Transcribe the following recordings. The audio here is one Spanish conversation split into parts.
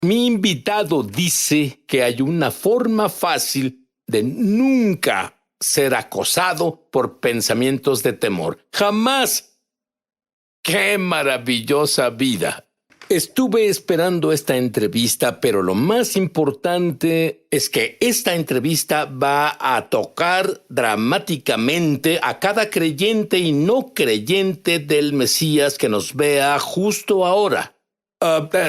Mi invitado dice que hay una forma fácil de nunca ser acosado por pensamientos de temor. Jamás. ¡Qué maravillosa vida! Estuve esperando esta entrevista, pero lo más importante es que esta entrevista va a tocar dramáticamente a cada creyente y no creyente del Mesías que nos vea justo ahora.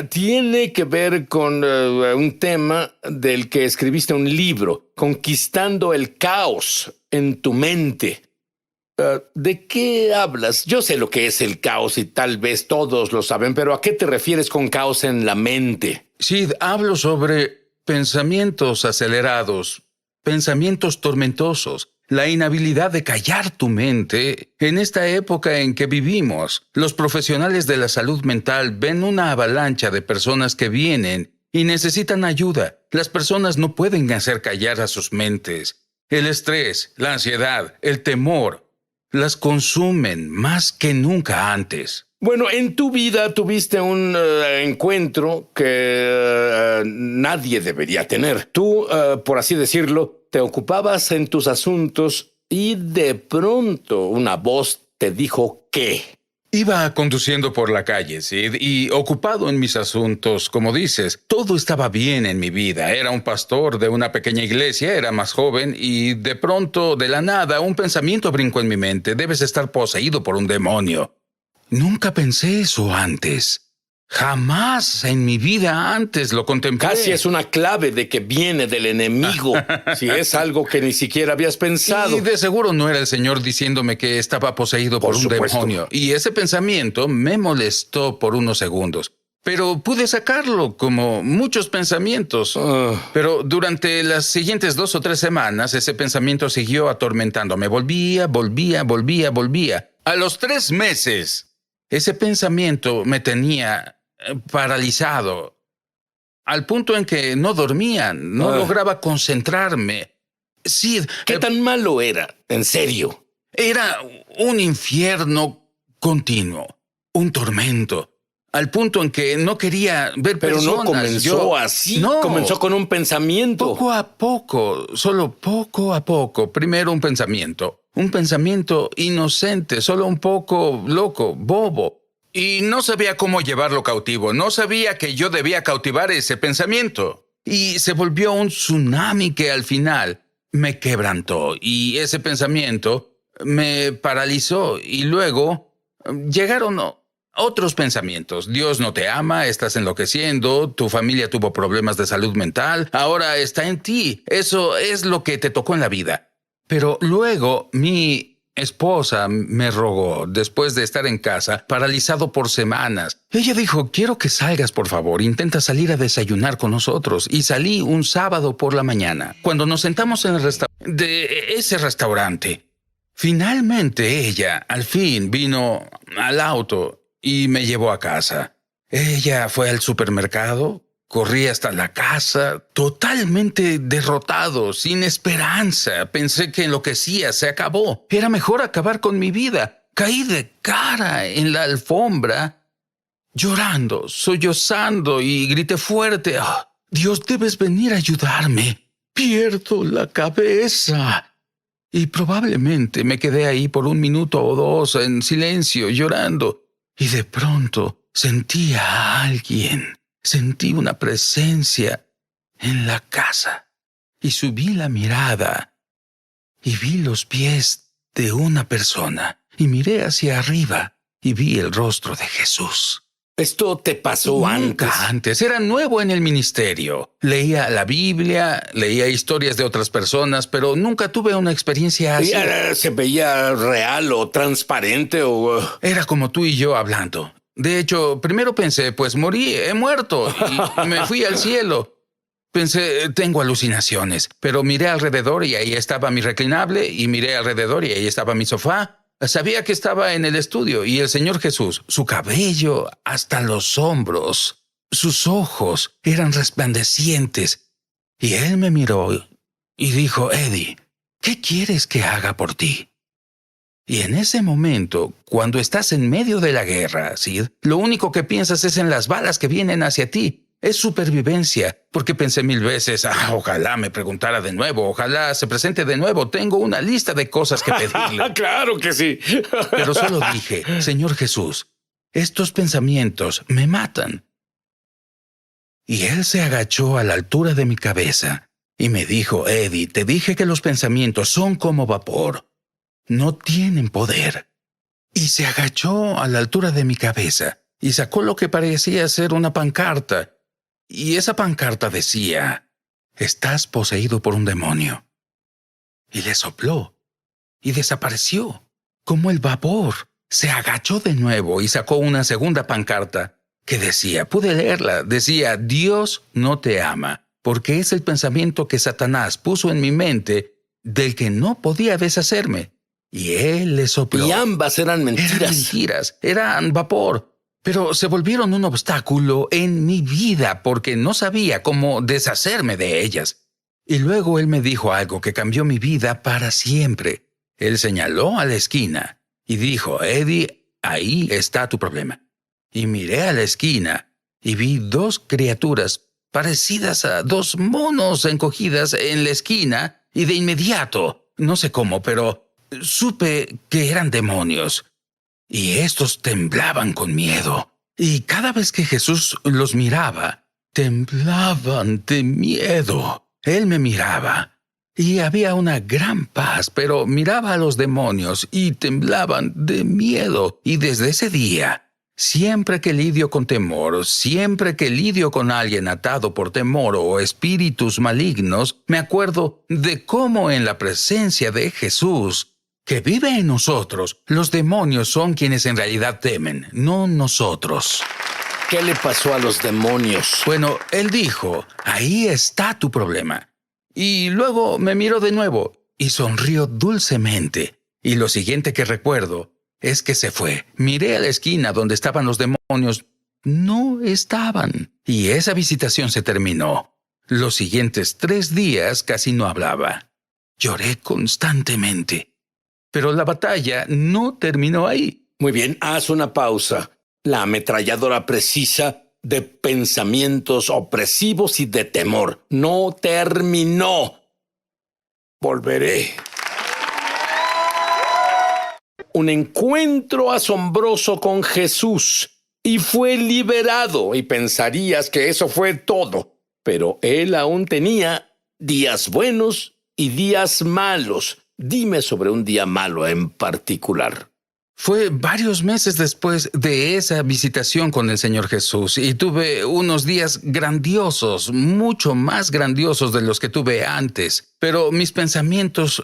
Tiene que ver con un tema del que escribiste un libro, Conquistando el caos en tu mente. ¿De qué hablas? Yo sé lo que es el caos y tal vez todos lo saben, pero ¿a qué te refieres con caos en la mente? Sí, hablo sobre pensamientos acelerados, pensamientos tormentosos, la inhabilidad de callar tu mente. En esta época en que vivimos, los profesionales de la salud mental ven una avalancha de personas que vienen y necesitan ayuda. Las personas no pueden hacer callar a sus mentes. El estrés, la ansiedad, el temor, las consumen más que nunca antes. Bueno, en tu vida tuviste un encuentro que nadie debería tener. Tú, por así decirlo, te ocupabas en tus asuntos y de pronto una voz te dijo ¿qué? Iba conduciendo por la calle, Sid, y ocupado en mis asuntos, como dices. Todo estaba bien en mi vida. Era un pastor de una pequeña iglesia, era más joven, y de pronto, de la nada, un pensamiento brincó en mi mente. Debes estar poseído por un demonio. Nunca pensé eso antes. Jamás en mi vida antes lo contemplé. Casi es una clave de que viene del enemigo, si es algo que ni siquiera habías pensado. Y de seguro no era el Señor diciéndome que estaba poseído por un demonio. Y ese pensamiento me molestó por unos segundos. Pero pude sacarlo, como muchos pensamientos. Pero durante las siguientes 2 o 3 semanas, ese pensamiento siguió atormentándome. Volvía. A los 3 meses, ese pensamiento me tenía paralizado, al punto en que no dormía, no lograba concentrarme. Sí, ¿qué tan malo era? En serio. Era un infierno continuo, un tormento, al punto en que no quería ver personas. Pero no comenzó así. No. Comenzó con un pensamiento. Poco a poco, solo poco a poco. Primero un pensamiento inocente, solo un poco loco, bobo. Y no sabía cómo llevarlo cautivo. No sabía que yo debía cautivar ese pensamiento. Y se volvió un tsunami que al final me quebrantó. Y ese pensamiento me paralizó. Y luego llegaron otros pensamientos. Dios no te ama, estás enloqueciendo, tu familia tuvo problemas de salud mental, ahora está en ti. Eso es lo que te tocó en la vida. Pero luego mi esposa me rogó, después de estar en casa, paralizado por semanas. Ella dijo, quiero que salgas, por favor, intenta salir a desayunar con nosotros. Y salí un sábado por la mañana, cuando nos sentamos en el de ese restaurante. Finalmente ella, al fin, vino al auto y me llevó a casa. Ella fue al supermercado. Corrí hasta la casa, totalmente derrotado, sin esperanza. Pensé que enloquecía, se acabó. Era mejor acabar con mi vida. Caí de cara en la alfombra, llorando, sollozando, y grité fuerte. Oh, Dios, debes venir a ayudarme. Pierdo la cabeza. Y probablemente me quedé ahí por 1 minuto o 2 en silencio, llorando. Y de pronto sentí a alguien. Sentí una presencia en la casa y subí la mirada y vi los pies de una persona y miré hacia arriba y vi el rostro de Jesús. ¿Esto te pasó Nunca antes. Era nuevo en el ministerio. Leía la Biblia, leía historias de otras personas, pero nunca tuve una experiencia así. ¿Se veía real o transparente o...? Era como tú y yo hablando. De hecho, primero pensé, pues morí, he muerto, y me fui al cielo. Pensé, tengo alucinaciones, pero miré alrededor y ahí estaba mi reclinable, y miré alrededor y ahí estaba mi sofá. Sabía que estaba en el estudio, y el Señor Jesús, su cabello hasta los hombros, sus ojos eran resplandecientes. Y Él me miró y dijo, Eddie, ¿qué quieres que haga por ti? Y en ese momento, cuando estás en medio de la guerra, Sid, lo único que piensas es en las balas que vienen hacia ti. Es supervivencia, porque pensé 1000 veces, ojalá me preguntara de nuevo, ojalá se presente de nuevo, tengo una lista de cosas que pedirle. Claro que sí. Pero solo dije, Señor Jesús, estos pensamientos me matan. Y él se agachó a la altura de mi cabeza y me dijo, Eddie, te dije que los pensamientos son como vapor, no tienen poder. Y se agachó a la altura de mi cabeza y sacó lo que parecía ser una pancarta. Y esa pancarta decía, estás poseído por un demonio. Y le sopló y desapareció, como el vapor. Se agachó de nuevo y sacó una segunda pancarta que decía, pude leerla, decía, Dios no te ama, porque es el pensamiento que Satanás puso en mi mente del que no podía deshacerme. Y él le sopló. Y ambas eran mentiras, eran vapor. Pero se volvieron un obstáculo en mi vida porque no sabía cómo deshacerme de ellas. Y luego él me dijo algo que cambió mi vida para siempre. Él señaló a la esquina y dijo, Eddie, ahí está tu problema. Y miré a la esquina y vi 2 criaturas parecidas a 2 monos encogidas en la esquina y de inmediato, no sé cómo, pero supe que eran demonios. Y estos temblaban con miedo. Y cada vez que Jesús los miraba, temblaban de miedo. Él me miraba y había una gran paz, pero miraba a los demonios y temblaban de miedo. Y desde ese día, siempre que lidio con temor, siempre que lidio con alguien atado por temor o espíritus malignos, me acuerdo de cómo en la presencia de Jesús, que vive en nosotros, los demonios son quienes en realidad temen, no nosotros. ¿Qué le pasó a los demonios? Bueno, él dijo, ahí está tu problema. Y luego me miró de nuevo y sonrió dulcemente. Y lo siguiente que recuerdo es que se fue. Miré a la esquina donde estaban los demonios. No estaban. Y esa visitación se terminó. Los siguientes 3 días casi no hablaba. Lloré constantemente. Pero la batalla no terminó ahí. Muy bien, haz una pausa. La ametralladora precisa de pensamientos opresivos y de temor no terminó. Volveré. Un encuentro asombroso con Jesús y fue liberado, y pensarías que eso fue todo. Pero él aún tenía días buenos y días malos. Dime sobre un día malo en particular. Fue varios meses después de esa visitación con el Señor Jesús y tuve unos días grandiosos, mucho más grandiosos de los que tuve antes. Pero mis pensamientos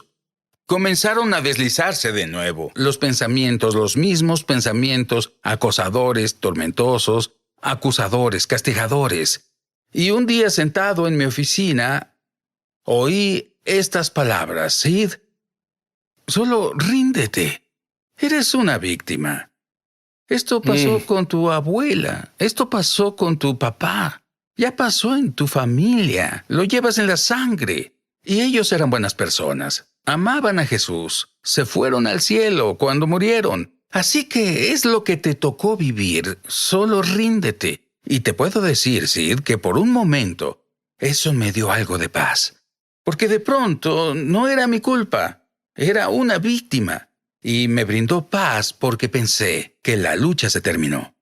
comenzaron a deslizarse de nuevo. Los pensamientos, los mismos pensamientos, acosadores, tormentosos, acusadores, castigadores. Y un día sentado en mi oficina, oí estas palabras, Sid. Solo ríndete. Eres una víctima. Esto pasó con tu abuela. Esto pasó con tu papá. Ya pasó en tu familia. Lo llevas en la sangre. Y ellos eran buenas personas. Amaban a Jesús. Se fueron al cielo cuando murieron. Así que es lo que te tocó vivir. Solo ríndete. Y te puedo decir, Sid, que por un momento eso me dio algo de paz. Porque de pronto no era mi culpa. Era una víctima y me brindó paz porque pensé que la lucha se terminó.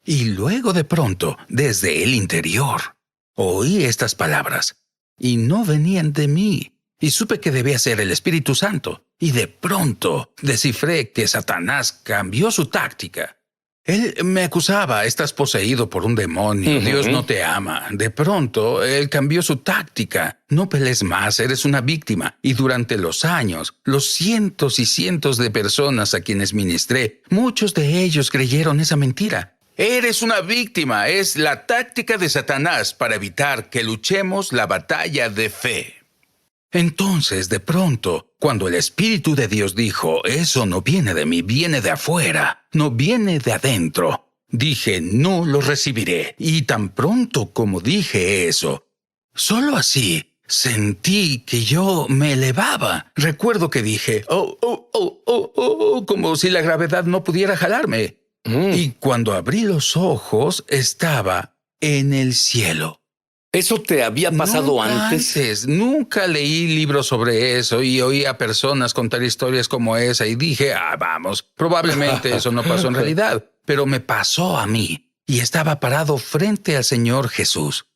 Y luego de pronto, desde el interior, oí estas palabras y no venían de mí y supe que debía ser el Espíritu Santo. Y de pronto descifré que Satanás cambió su táctica. Él me acusaba, estás poseído por un demonio, Dios no te ama. De pronto, él cambió su táctica. No pelees más, eres una víctima. Y durante los años, los cientos y cientos de personas a quienes ministré, muchos de ellos creyeron esa mentira. Eres una víctima, es la táctica de Satanás para evitar que luchemos la batalla de fe. Entonces, de pronto, cuando el Espíritu de Dios dijo, eso no viene de mí, viene de afuera, no viene de adentro, dije, no lo recibiré. Y tan pronto como dije eso, solo así sentí que yo me elevaba. Recuerdo que dije, como si la gravedad no pudiera jalarme. Y cuando abrí los ojos, estaba en el cielo. ¿Eso te había pasado Nunca antes? Nunca leí libros sobre eso y oí a personas contar historias como esa y dije, vamos, probablemente eso no pasó en realidad, pero me pasó a mí y estaba parado frente al Señor Jesús.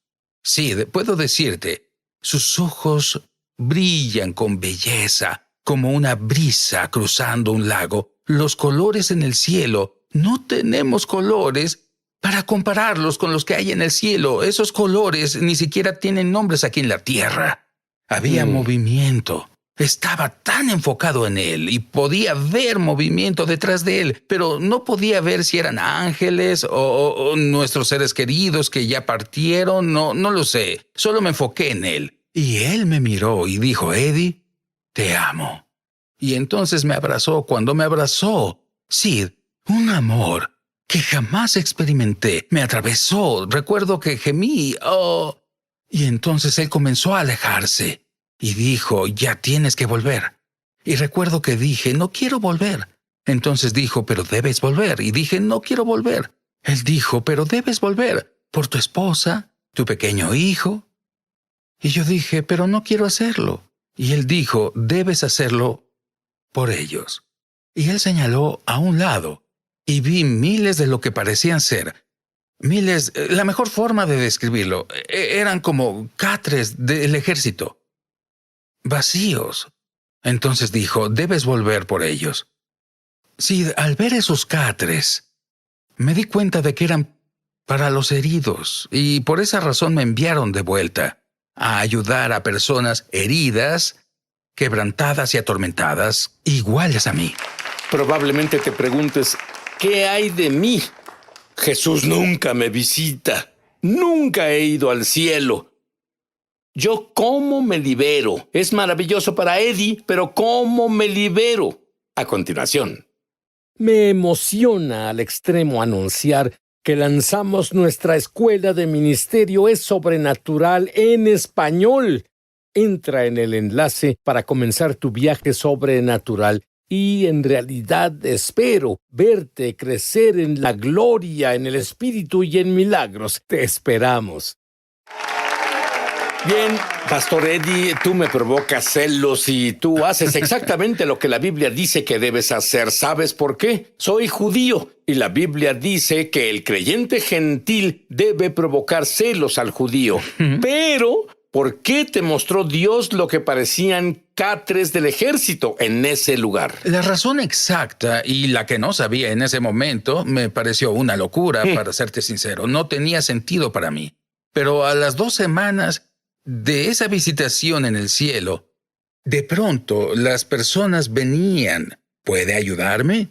Sí, puedo decirte, sus ojos brillan con belleza, como una brisa cruzando un lago. Los colores en el cielo, no tenemos colores para compararlos con los que hay en el cielo. Esos colores ni siquiera tienen nombres aquí en la tierra. Había movimiento. Estaba tan enfocado en él y podía ver movimiento detrás de él, pero no podía ver si eran ángeles o nuestros seres queridos que ya partieron. No lo sé. Solo me enfoqué en él. Y él me miró y dijo, Eddie, te amo. Y entonces me abrazó. Cuando me abrazó, Sid, un amor que jamás experimenté me atravesó. Recuerdo que gemí. Y entonces él comenzó a alejarse y dijo, ya tienes que volver. Y recuerdo que dije, no quiero volver. Entonces dijo, pero debes volver. Y dije, no quiero volver. Él dijo, pero debes volver por tu esposa, tu pequeño hijo. Y yo dije, pero no quiero hacerlo. Y él dijo, debes hacerlo por ellos. Y él señaló a un lado. Y vi miles de lo que parecían ser. Miles, la mejor forma de describirlo, eran como catres del ejército. Vacíos. Entonces dijo, debes volver por ellos. Sí, al ver esos catres, me di cuenta de que eran para los heridos. Y por esa razón me enviaron de vuelta a ayudar a personas heridas, quebrantadas y atormentadas, iguales a mí. Probablemente te preguntes, ¿qué hay de mí? Jesús nunca me visita. Nunca he ido al cielo. ¿Yo cómo me libero? Es maravilloso para Eddie, pero ¿cómo me libero? A continuación. Me emociona al extremo anunciar que lanzamos nuestra escuela de ministerio Es Sobrenatural en español. Entra en el enlace para comenzar tu viaje sobrenatural. Y en realidad espero verte crecer en la gloria, en el Espíritu y en milagros. Te esperamos. Bien, Pastor Eddie, tú me provocas celos y tú haces exactamente lo que la Biblia dice que debes hacer. ¿Sabes por qué? Soy judío y la Biblia dice que el creyente gentil debe provocar celos al judío. Pero ¿por qué te mostró Dios lo que parecían catres del ejército en ese lugar? La razón exacta y la que no sabía en ese momento me pareció una locura, para serte sincero. No tenía sentido para mí. Pero a las 2 semanas de esa visitación en el cielo, de pronto las personas venían. ¿Puede ayudarme?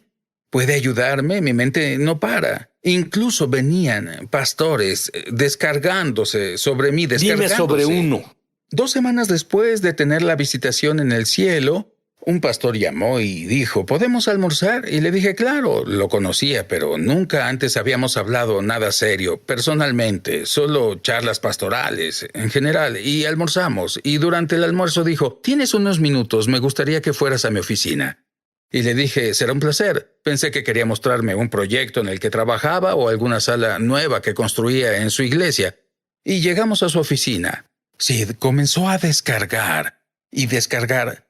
¿Puede ayudarme? Mi mente no para. Incluso venían pastores descargándose sobre mí, descargándose. Dime sobre uno. 2 semanas después de tener la visitación en el cielo, un pastor llamó y dijo, ¿podemos almorzar? Y le dije, claro, lo conocía, pero nunca antes habíamos hablado nada serio, personalmente, solo charlas pastorales, en general, y almorzamos. Y durante el almuerzo dijo, ¿tienes unos minutos? Me gustaría que fueras a mi oficina. Y le dije, será un placer. Pensé que quería mostrarme un proyecto en el que trabajaba o alguna sala nueva que construía en su iglesia. Y llegamos a su oficina. Sid comenzó a descargar y descargar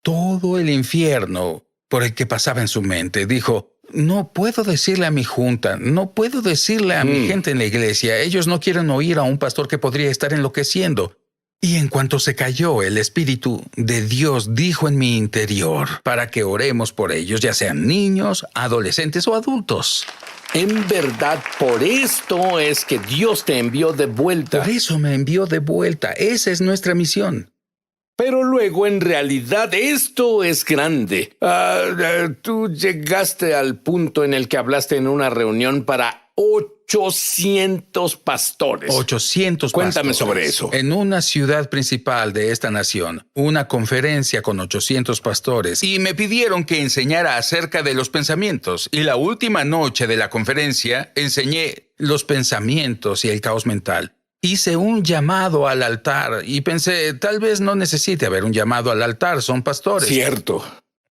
todo el infierno por el que pasaba en su mente. Dijo, no puedo decirle a mi junta, no puedo decirle a mi gente en la iglesia. Ellos no quieren oír a un pastor que podría estar enloqueciendo. Y en cuanto se cayó, el Espíritu de Dios dijo en mi interior para que oremos por ellos, ya sean niños, adolescentes o adultos. En verdad, por esto es que Dios te envió de vuelta. Por eso me envió de vuelta. Esa es nuestra misión. Pero luego, en realidad, esto es grande. Tú llegaste al punto en el que hablaste en una reunión para 800 pastores. 800 Cuéntame pastores. sobre eso. En una ciudad principal de esta nación, una conferencia con 800 pastores, y me pidieron que enseñara acerca de los pensamientos. Y la última noche de la conferencia enseñé los pensamientos y el caos mental. Hice un llamado al altar y pensé, tal vez no necesite haber un llamado al altar, son pastores. Cierto.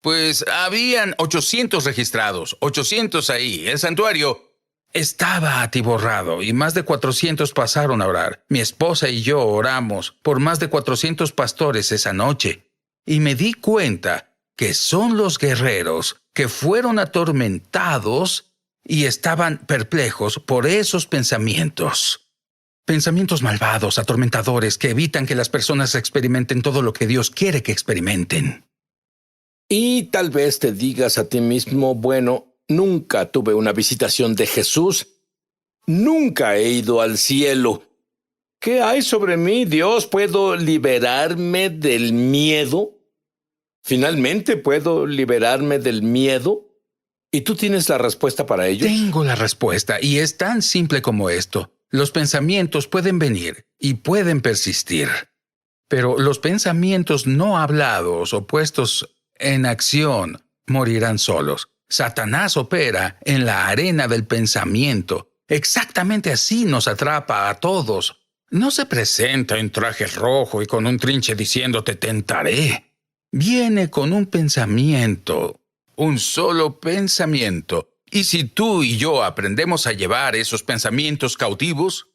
Pues habían 800 registrados, 800 ahí. El santuario estaba atiborrado y más de 400 pasaron a orar. Mi esposa y yo oramos por más de 400 pastores esa noche y me di cuenta que son los guerreros que fueron atormentados y estaban perplejos por esos pensamientos. Pensamientos malvados, atormentadores, que evitan que las personas experimenten todo lo que Dios quiere que experimenten. Y tal vez te digas a ti mismo, bueno, nunca tuve una visitación de Jesús. Nunca he ido al cielo. ¿Qué hay sobre mí, Dios? ¿Puedo liberarme del miedo? ¿Finalmente puedo liberarme del miedo? ¿Y tú tienes la respuesta para ello? Tengo la respuesta, y es tan simple como esto. Los pensamientos pueden venir y pueden persistir. Pero los pensamientos no hablados o puestos en acción morirán solos. Satanás opera en la arena del pensamiento. Exactamente así nos atrapa a todos. No se presenta en traje rojo y con un trinche diciendo te tentaré. Viene con un pensamiento, un solo pensamiento. Y si tú y yo aprendemos a llevar esos pensamientos cautivos,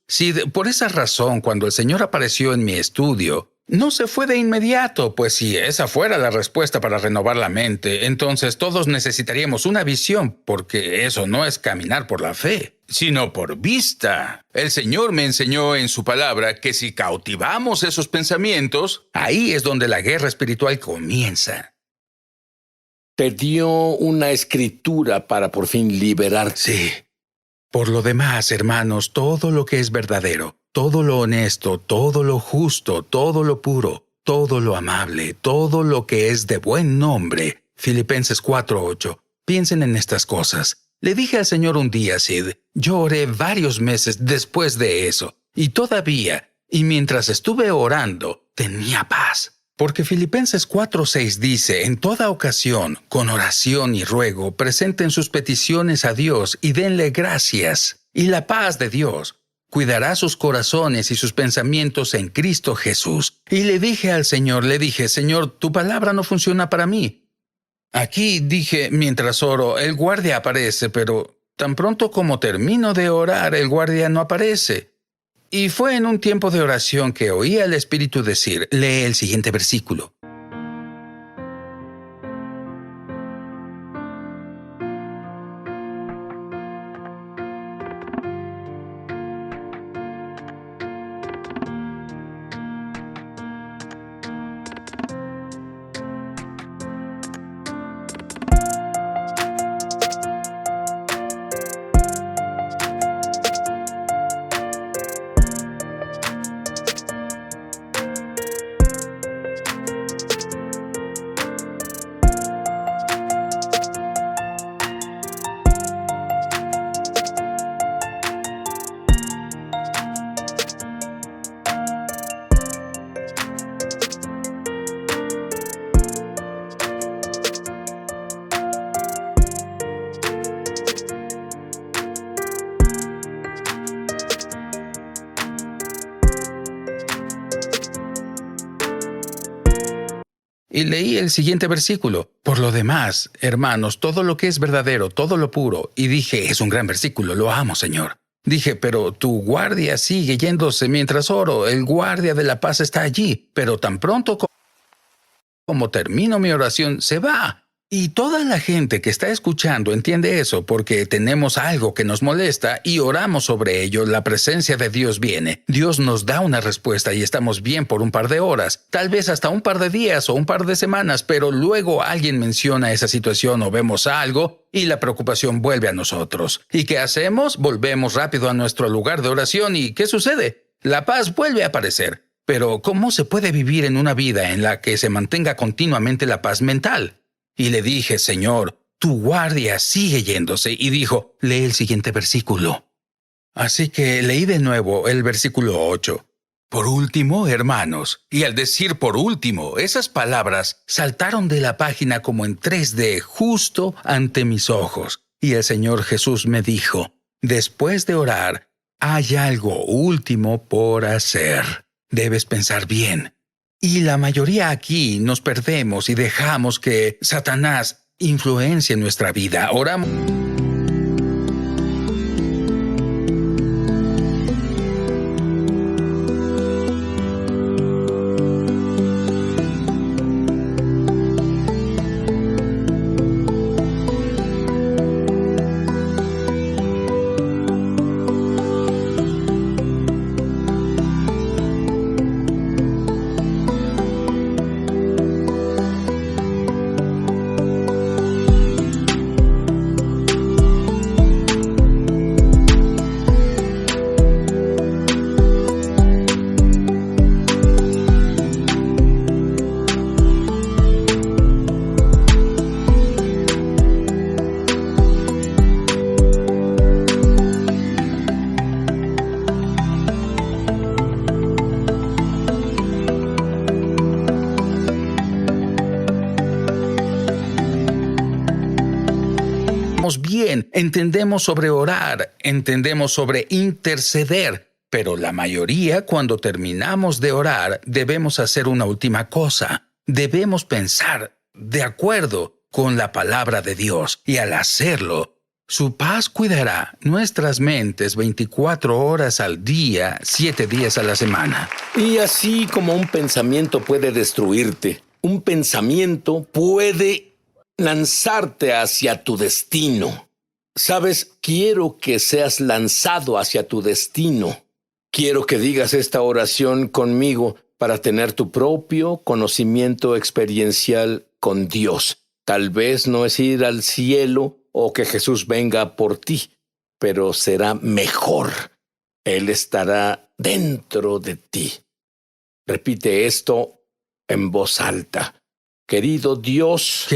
por esa razón cuando el Señor apareció en mi estudio, no se fue de inmediato, pues si esa fuera la respuesta para renovar la mente, entonces todos necesitaríamos una visión, porque eso no es caminar por la fe, sino por vista. El Señor me enseñó en su palabra que si cautivamos esos pensamientos, ahí es donde la guerra espiritual comienza. Te dio una escritura para por fin liberarte. Sí. Por lo demás, hermanos, todo lo que es verdadero, todo lo honesto, todo lo justo, todo lo puro, todo lo amable, todo lo que es de buen nombre. Filipenses 4:8. Piensen en estas cosas. Le dije al Señor un día, Sid, yo oré varios meses después de eso, y todavía, y mientras estuve orando, tenía paz. Porque Filipenses 4:6 dice, en toda ocasión, con oración y ruego, presenten sus peticiones a Dios y denle gracias. Y la paz de Dios cuidará sus corazones y sus pensamientos en Cristo Jesús. Y le dije al Señor, Señor, tu palabra no funciona para mí. Aquí dije, mientras oro, el guardia aparece, pero tan pronto como termino de orar, el guardia no aparece. Y fue en un tiempo de oración que oí al Espíritu decir, lee el siguiente versículo. Y leí el siguiente versículo. Por lo demás, hermanos, todo lo que es verdadero, todo lo puro. Y dije, es un gran versículo, lo amo, Señor. Dije, pero tu guardia sigue yéndose mientras oro. El guardia de la paz está allí, pero tan pronto como termino mi oración, se va. Y toda la gente que está escuchando entiende eso porque tenemos algo que nos molesta y oramos sobre ello. La presencia de Dios viene. Dios nos da una respuesta y estamos bien por un par de horas, tal vez hasta un par de días o un par de semanas, pero luego alguien menciona esa situación o vemos algo y la preocupación vuelve a nosotros. ¿Y qué hacemos? Volvemos rápido a nuestro lugar de oración y ¿qué sucede? La paz vuelve a aparecer. Pero ¿cómo se puede vivir en una vida en la que se mantenga continuamente la paz mental? Y le dije, Señor, tu guardia sigue yéndose. Y dijo, lee el siguiente versículo. Así que leí de nuevo el versículo 8. Por último, hermanos, y al decir por último, esas palabras saltaron de la página como en 3D, justo ante mis ojos. Y el Señor Jesús me dijo, después de orar, hay algo último por hacer. Debes pensar bien. Y la mayoría aquí nos perdemos y dejamos que Satanás influencie nuestra vida. Oramos estamos bien, entendemos sobre orar, entendemos sobre interceder, pero la mayoría, cuando terminamos de orar, debemos hacer una última cosa. Debemos pensar de acuerdo con la palabra de Dios, y al hacerlo, su paz cuidará nuestras mentes 24 horas al día, 7 días a la semana. Y así como un pensamiento puede destruirte, un pensamiento puede lanzarte hacia tu destino. Sabes, quiero que seas lanzado hacia tu destino. Quiero que digas esta oración conmigo para tener tu propio conocimiento experiencial con Dios. Tal vez no es ir al cielo o que Jesús venga por ti, pero será mejor. Él estará dentro de ti. Repite esto en voz alta. Querido Dios,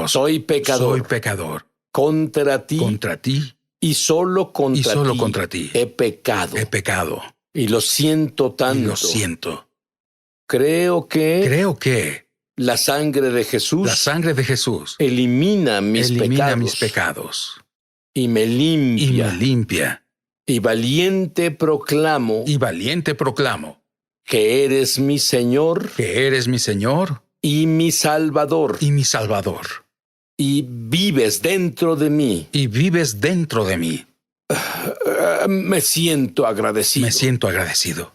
soy pecador. Contra ti y solo contra ti he pecado. Y lo siento tanto. Creo que la sangre de Jesús elimina mis pecados y me limpia. Y valiente proclamo que eres mi Señor y mi Salvador. Y vives dentro de mí. Me siento agradecido.